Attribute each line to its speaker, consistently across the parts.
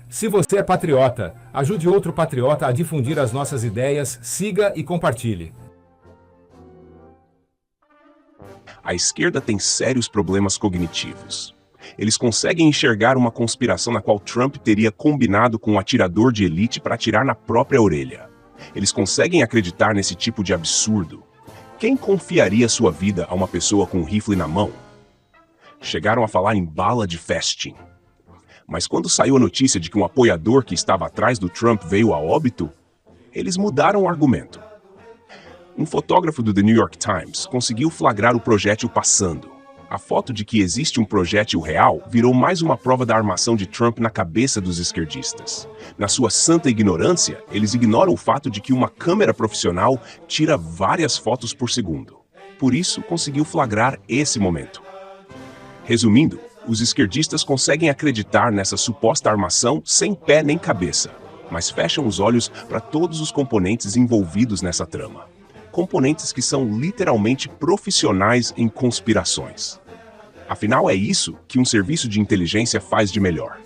Speaker 1: Se você é patriota, ajude outro patriota a difundir as nossas ideias, siga e compartilhe.
Speaker 2: A esquerda tem sérios problemas cognitivos. Eles conseguem enxergar uma conspiração na qual Trump teria combinado com um atirador de elite para atirar na própria orelha. Eles conseguem acreditar nesse tipo de absurdo. Quem confiaria sua vida a uma pessoa com um rifle na mão? Chegaram a falar em bala de festim. Mas quando saiu a notícia de que um apoiador que estava atrás do Trump veio a óbito, eles mudaram o argumento. Um fotógrafo do The New York Times conseguiu flagrar o projétil passando. A foto de que existe um projétil real virou mais uma prova da armação de Trump na cabeça dos esquerdistas. Na sua santa ignorância, eles ignoram o fato de que uma câmera profissional tira várias fotos por segundo. Por isso, conseguiu flagrar esse momento. Resumindo, os esquerdistas conseguem acreditar nessa suposta armação sem pé nem cabeça, mas fecham os olhos para todos os componentes envolvidos nessa trama. Componentes que são literalmente profissionais em conspirações. Afinal, é isso que um serviço de inteligência faz de melhor.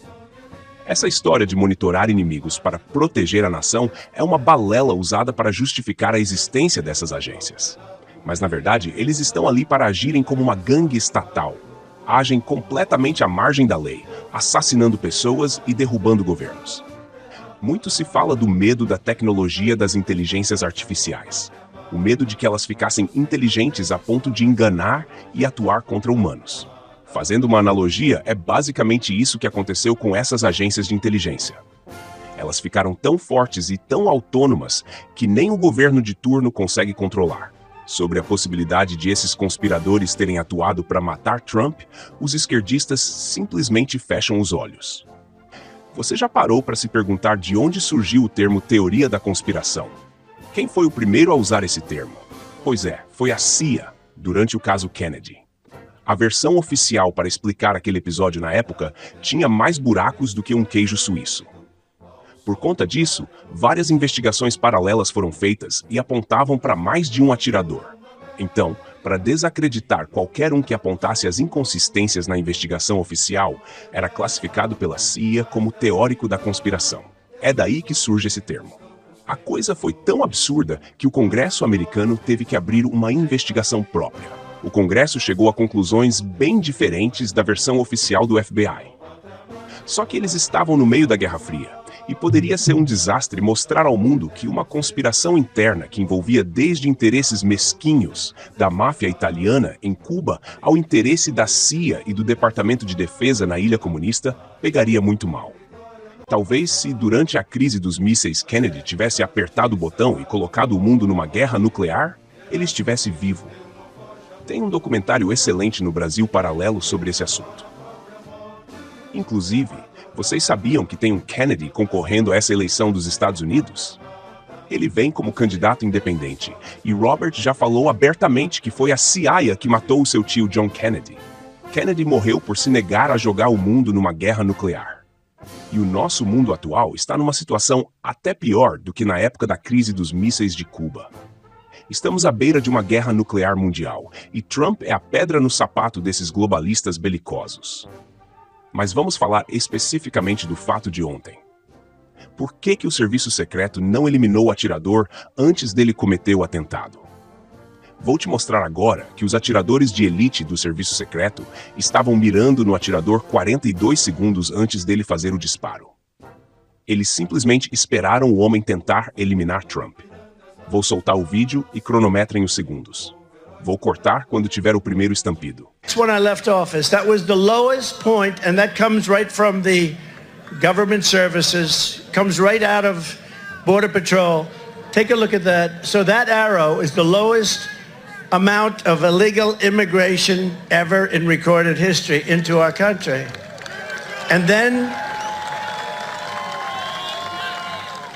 Speaker 2: Essa história de monitorar inimigos para proteger a nação é uma balela usada para justificar a existência dessas agências. Mas, na verdade, eles estão ali para agirem como uma gangue estatal. Agem completamente à margem da lei, assassinando pessoas e derrubando governos. Muito se fala do medo da tecnologia das inteligências artificiais. O medo de que elas ficassem inteligentes a ponto de enganar e atuar contra humanos. Fazendo uma analogia, é basicamente isso que aconteceu com essas agências de inteligência. Elas ficaram tão fortes e tão autônomas que nem o governo de turno consegue controlar. Sobre a possibilidade de esses conspiradores terem atuado para matar Trump, os esquerdistas simplesmente fecham os olhos. Você já parou para se perguntar de onde surgiu o termo teoria da conspiração? Quem foi o primeiro a usar esse termo? Pois é, foi a CIA, durante o caso Kennedy. A versão oficial para explicar aquele episódio na época tinha mais buracos do que um queijo suíço. Por conta disso, várias investigações paralelas foram feitas e apontavam para mais de um atirador. Então, para desacreditar qualquer um que apontasse as inconsistências na investigação oficial, era classificado pela CIA como teórico da conspiração. É daí que surge esse termo. A coisa foi tão absurda que o Congresso americano teve que abrir uma investigação própria. O Congresso chegou a conclusões bem diferentes da versão oficial do FBI. Só que eles estavam no meio da Guerra Fria. E poderia ser um desastre mostrar ao mundo que uma conspiração interna que envolvia desde interesses mesquinhos da máfia italiana em Cuba ao interesse da CIA e do Departamento de Defesa na Ilha Comunista pegaria muito mal. Talvez se durante a crise dos mísseis Kennedy tivesse apertado o botão e colocado o mundo numa guerra nuclear, ele estivesse vivo. Tem um documentário excelente no Brasil Paralelo sobre esse assunto. Inclusive, vocês sabiam que tem um Kennedy concorrendo a essa eleição dos Estados Unidos? Ele vem como candidato independente, e Robert já falou abertamente que foi a CIA que matou o seu tio John Kennedy. Kennedy morreu por se negar a jogar o mundo numa guerra nuclear. E o nosso mundo atual está numa situação até pior do que na época da crise dos mísseis de Cuba. Estamos à beira de uma guerra nuclear mundial, e Trump é a pedra no sapato desses globalistas belicosos. Mas vamos falar especificamente do fato de ontem. Por que o serviço secreto não eliminou o atirador antes dele cometer o atentado? Vou te mostrar agora que os atiradores de elite do serviço secreto estavam mirando no atirador 42 segundos antes dele fazer o disparo. Eles simplesmente esperaram o homem tentar eliminar Trump. Vou soltar o vídeo e cronometrem os segundos. Vou cortar quando tiver o primeiro estampido.
Speaker 3: When I left office, that was the lowest point, and that comes right from the government services, comes right out of Border Patrol. Take a look at that. So that arrow is the lowest amount of illegal immigration ever in recorded history into our country. And then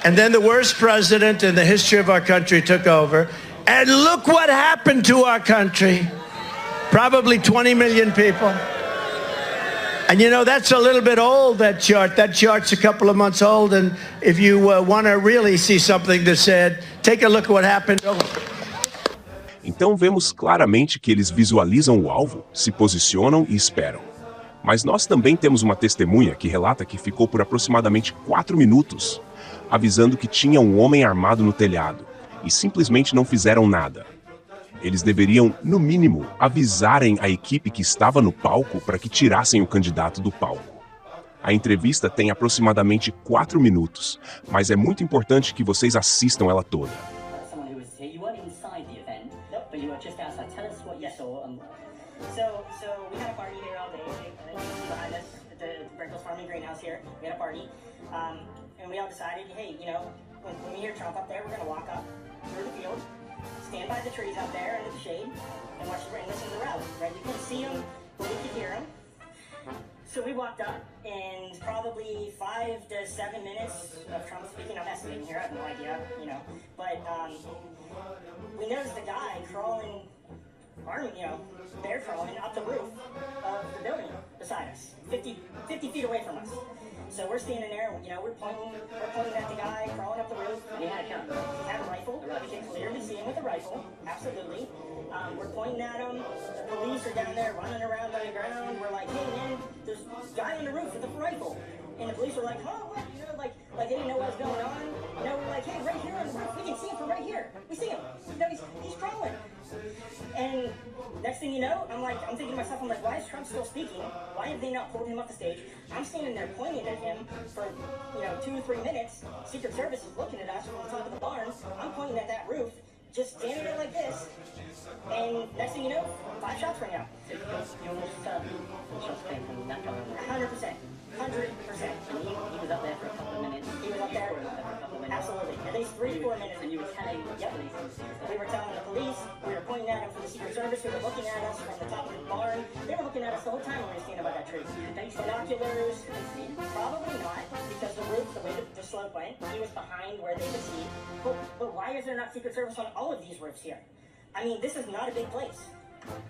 Speaker 3: the worst president in the history of our country took over. And look what happened to our country. Probably 20 million people. And you know, that's a little bit old, that chart. That chart's a couple of months old. And if you want to really see something that said, take a look at what happened.
Speaker 2: Então vemos claramente que eles visualizam o alvo, se posicionam e esperam. Mas nós também temos uma testemunha que relata que ficou por aproximadamente 4 minutos, avisando que tinha um homem armado no telhado, e simplesmente não fizeram nada. Eles deveriam, no mínimo, avisarem a equipe que estava no palco para que tirassem o candidato do palco. A entrevista tem aproximadamente 4 minutos, mas é muito importante que vocês assistam ela toda.
Speaker 4: Someone who was here, you weren't inside the event, but you were just outside. Tell us what you saw. So we had a party here all day. You can see behind us at the Breakfast Farming Greenhouse here. We had a party, and we all decided, hey, you know, when we hear Trump up there, we're going to walk up through the field, stand by the trees out there under the shade, and watch and listen to the rally. Right? You couldn't see him, but we could hear him. So we walked up, and probably 5 to 7 minutes of Trump speaking. I'm estimating here, I have no idea, you know. But we noticed the guy crawling, bear crawling up the roof of the building beside us, 50 feet away from us. So we're standing there, you know, we're pointing at the guy crawling up the roof. And he had a gun. He had a rifle. We can clearly see him with a rifle, absolutely. We're pointing at him. The police are down there running around on the ground. We're like, hey man, there's a guy on the roof with a rifle. And the police were like, huh, what? You know, like they didn't know what was going on. You know, we're like, hey, right here on the roof, we can see him from right here. We see him. You know, he's crawling. And next thing you know, I'm thinking to myself, I'm like, why is Trump still speaking? Why have they not pulled him off the stage? I'm standing there pointing at him for, 2 or 3 minutes. Secret Service is looking at us from the top of the barn. I'm pointing at that roof, just standing there like this. And next thing you know, 5 shots ring out. So your shots came from that guy.
Speaker 3: 100%. 100%.
Speaker 4: And he was up there for a couple of minutes.
Speaker 3: He was up there
Speaker 4: for a couple of minutes.
Speaker 3: Absolutely. At least 3 to 4 minutes.
Speaker 4: And you were telling the
Speaker 3: Yep.
Speaker 4: police.
Speaker 3: We were telling the police, we were pointing at him from the Secret Service, we were looking at us from the top of the barn. They were looking at us the whole time when we were standing by that tree. Binoculars, probably not, because the roof, the way the slope went, he was behind where they could see. But why is there not Secret Service on all of these roofs here? I mean, this is not a big place.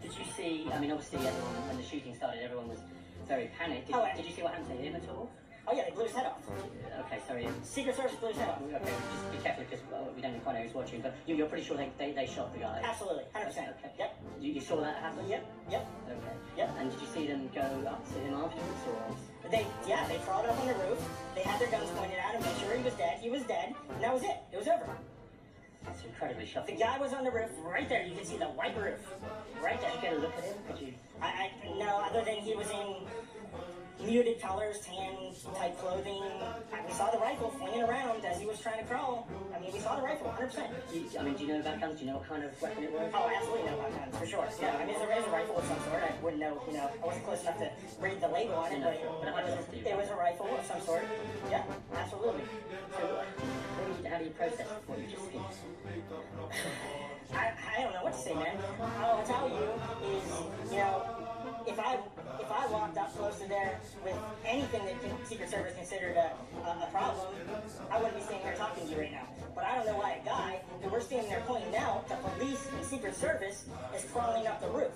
Speaker 4: Did you see, I mean, obviously everyone, when the shooting started, everyone was very panicked. Did you see what happened to him at all?
Speaker 3: Oh yeah, they blew his head off.
Speaker 4: Okay, sorry.
Speaker 3: Secret Service blew his head off.
Speaker 4: Okay, just be careful because we don't quite know who's watching, but you're pretty sure they shot the guy?
Speaker 3: Absolutely, 100%.
Speaker 4: Okay.
Speaker 3: Yep.
Speaker 4: You saw that happen?
Speaker 3: Yep.
Speaker 4: Okay.
Speaker 3: Yep.
Speaker 4: And did you see them go up to him afterwards, or?
Speaker 3: They crawled up on the roof. They had their guns pointed at him, made sure he was dead. He was dead, and that was it. It was over.
Speaker 4: That's incredibly
Speaker 3: The
Speaker 4: shocking.
Speaker 3: guy was on the roof, right there. You can see the white roof, right there.
Speaker 4: Did you get a look at him? Could you?
Speaker 3: No, other than he was in muted colors, tan type clothing. We saw the rifle flinging around as he was trying to crawl. I mean, we saw the rifle, 100%.
Speaker 4: Do you know about guns? Do you know what kind of weapon it was?
Speaker 3: Oh, I absolutely know about guns, for sure. Yeah, I mean, there is a rifle of some sort. I wouldn't know, I wasn't close enough to read the label on it, but it was a rifle of some sort. Yeah, absolutely.
Speaker 4: So, how do you process what you just seen?
Speaker 3: I don't know what to say, man. All I'll tell you is, if I walked up close to there with anything that Secret Service considered a problem, I wouldn't be standing here talking to you right now. But I don't know why a guy who we're standing there pointing out, the police and Secret Service, is crawling up the roof.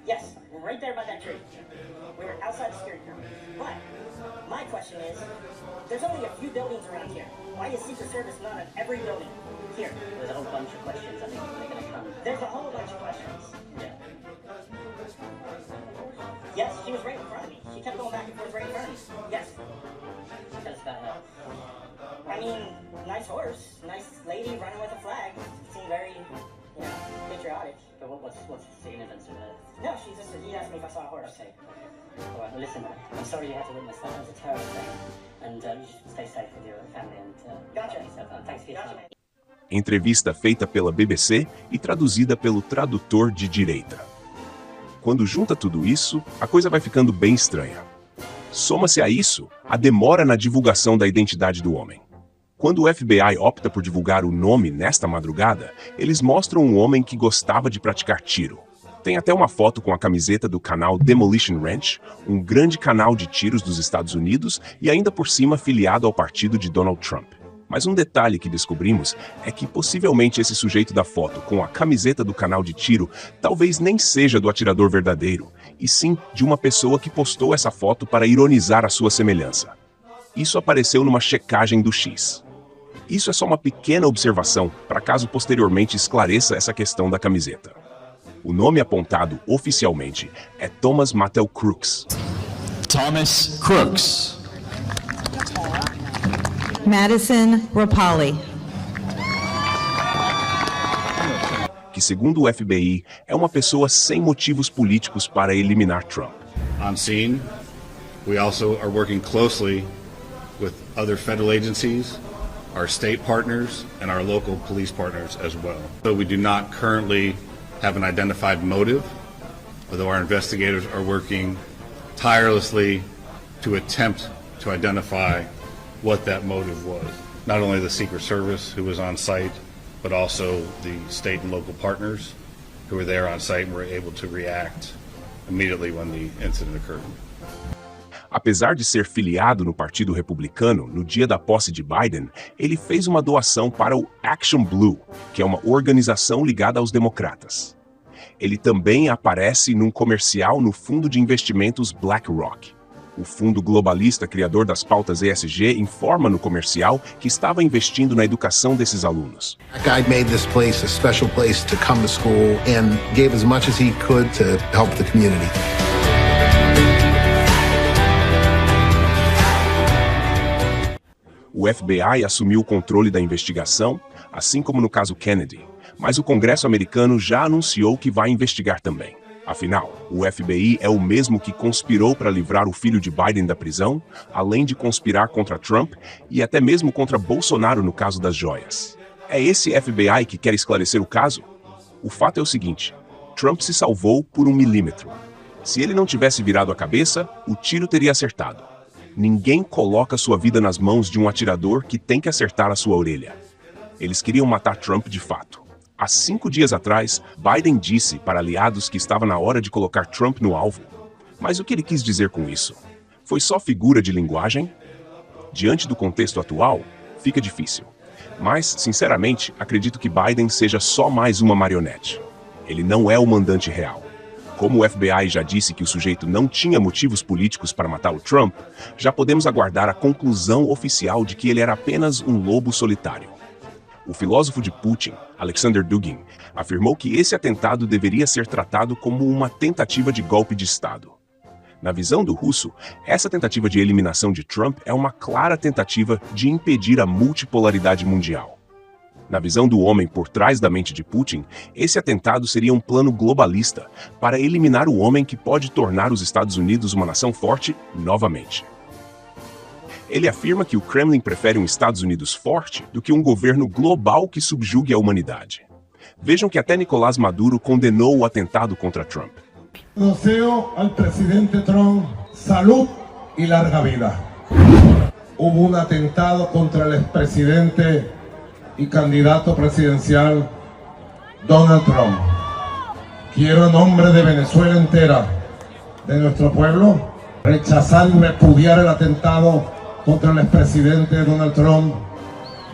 Speaker 3: Yes, we're right there by that tree. We were outside the security room. But my question is, there's only a few buildings around here. Why is Secret Service not on every building here?
Speaker 4: There's a whole bunch of questions. I think they're going to come.
Speaker 3: There's a whole bunch of questions.
Speaker 4: Yeah.
Speaker 3: Yes, she was right in front of me. She kept going back and forth right in front of me. Yes.
Speaker 4: Tell us about her.
Speaker 3: I mean, nice horse, nice lady running with a flag. Seemed very, patriotic.
Speaker 4: But what's the significance of her?
Speaker 3: No, he asked me if I saw a horse.
Speaker 4: Okay. All right. Well, listen. I'm sorry you had to witness that. It was a terrible thing, and you should stay safe with your family and.
Speaker 3: Gotcha.
Speaker 4: Thanks for your time.
Speaker 2: Entrevista feita pela BBC e traduzida pelo tradutor de direita. Quando junta tudo isso, a coisa vai ficando bem estranha. Soma-se a isso a demora na divulgação da identidade do homem. Quando o FBI opta por divulgar o nome nesta madrugada, eles mostram um homem que gostava de praticar tiro. Tem até uma foto com a camiseta do canal Demolition Ranch, um grande canal de tiros dos Estados Unidos e ainda por cima afiliado ao partido de Donald Trump. Mas um detalhe que descobrimos é que possivelmente esse sujeito da foto com a camiseta do canal de tiro talvez nem seja do atirador verdadeiro, e sim de uma pessoa que postou essa foto para ironizar a sua semelhança. Isso apareceu numa checagem do X. Isso é só uma pequena observação para caso posteriormente esclareça essa questão da camiseta. O nome apontado oficialmente é Thomas Mattel Crooks.
Speaker 5: Thomas Crooks.
Speaker 6: Madison Rapalli.
Speaker 2: Que, segundo o FBI, é uma pessoa sem motivos políticos para eliminar Trump.
Speaker 7: On scene, we also are working closely with other federal agencies, our state partners, and our local police partners as well. So we do not currently have an identified motive, although our investigators are working tirelessly to attempt to identify what that motive was. Not only the Secret Service who was on site, but also the state and local partners who were there on site and were able to react immediately when the incident occurred.
Speaker 2: Apesar de ser filiado no Partido Republicano, no dia da posse de Biden, ele fez uma doação para o Action Blue, que é uma organização ligada aos democratas. Ele também aparece num comercial no fundo de investimentos BlackRock. O fundo globalista criador das pautas ESG informa no comercial que estava investindo na educação desses alunos.
Speaker 8: That guy made this place a special place to come to school and gave as much as he could to help the community.
Speaker 2: O FBI assumiu o controle da investigação, assim como no caso Kennedy, mas o Congresso americano já anunciou que vai investigar também. Afinal, o FBI é o mesmo que conspirou para livrar o filho de Biden da prisão, além de conspirar contra Trump e até mesmo contra Bolsonaro no caso das joias. É esse FBI que quer esclarecer o caso? O fato é o seguinte: Trump se salvou por 1 milímetro. Se ele não tivesse virado a cabeça, o tiro teria acertado. Ninguém coloca sua vida nas mãos de um atirador que tem que acertar a sua orelha. Eles queriam matar Trump de fato. Há 5 dias atrás, Biden disse para aliados que estava na hora de colocar Trump no alvo. Mas o que ele quis dizer com isso? Foi só figura de linguagem? Diante do contexto atual, fica difícil. Mas, sinceramente, acredito que Biden seja só mais uma marionete. Ele não é o mandante real. Como o FBI já disse que o sujeito não tinha motivos políticos para matar o Trump, já podemos aguardar a conclusão oficial de que ele era apenas um lobo solitário. O filósofo de Putin, Alexander Dugin, afirmou que esse atentado deveria ser tratado como uma tentativa de golpe de Estado. Na visão do russo, essa tentativa de eliminação de Trump é uma clara tentativa de impedir a multipolaridade mundial. Na visão do homem por trás da mente de Putin, esse atentado seria um plano globalista para eliminar o homem que pode tornar os Estados Unidos uma nação forte novamente. Ele afirma que o Kremlin prefere um Estados Unidos forte do que um governo global que subjugue a humanidade. Vejam que até Nicolás Maduro condenou o atentado contra Trump.
Speaker 9: Deseo al presidente Trump salud y larga vida. Hubo un atentado contra el expresidente y candidato presidencial Donald Trump. Quiero en nombre de Venezuela entera, de nuestro pueblo, rechazar y repudiar el atentado contra el expresidente Donald Trump,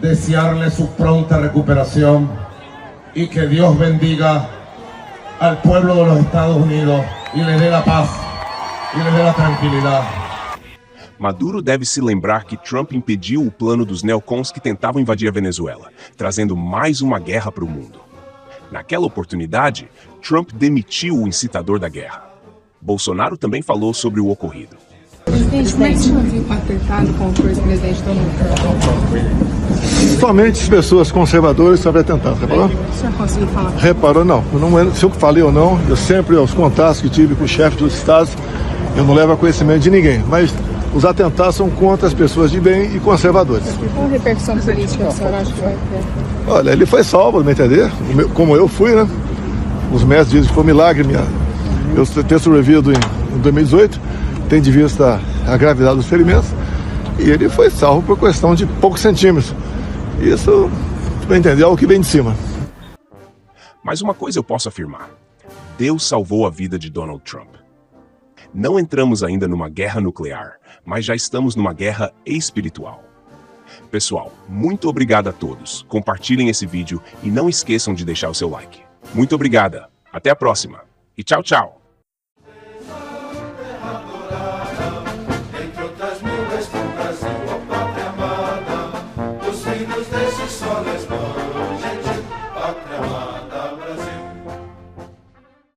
Speaker 9: desearle su pronta recuperación y que Dios bendiga al pueblo de los Estados Unidos y le dé la paz y le dé la tranquilidad.
Speaker 2: Maduro deve se lembrar que Trump impediu o plano dos neocons que tentavam invadir a Venezuela, trazendo mais uma guerra para o mundo. Naquela oportunidade, Trump demitiu o incitador da guerra. Bolsonaro também falou sobre o ocorrido.
Speaker 10: Presidente, como é que o senhor viu o atentado contra o ex-presidente Donald Trump?
Speaker 11: Somente pessoas conservadoras sobre atentado, reparou?
Speaker 10: O senhor conseguiu falar?
Speaker 11: Reparou, não. Se eu falei ou não, eu sempre, aos contatos que tive com o chefe dos estados, eu não levo a conhecimento de ninguém, mas os atentados são contra as pessoas de bem e conservadores.
Speaker 10: Qual a repercussão política o senhor acha que vai ter?
Speaker 11: Olha, ele foi salvo, não me entender? Como eu fui, né? Os médicos dizem que foi um milagre eu ter sobrevivido em 2018, tem de vista a gravidade dos ferimentos, e ele foi salvo por questão de poucos centímetros. Isso, para entender, é o que vem de cima.
Speaker 2: Mas uma coisa eu posso afirmar: Deus salvou a vida de Donald Trump. Não entramos ainda numa guerra nuclear, mas já estamos numa guerra espiritual. Pessoal, muito obrigado a todos. Compartilhem esse vídeo e não esqueçam de deixar o seu like. Muito obrigada. Até a próxima. E tchau, tchau.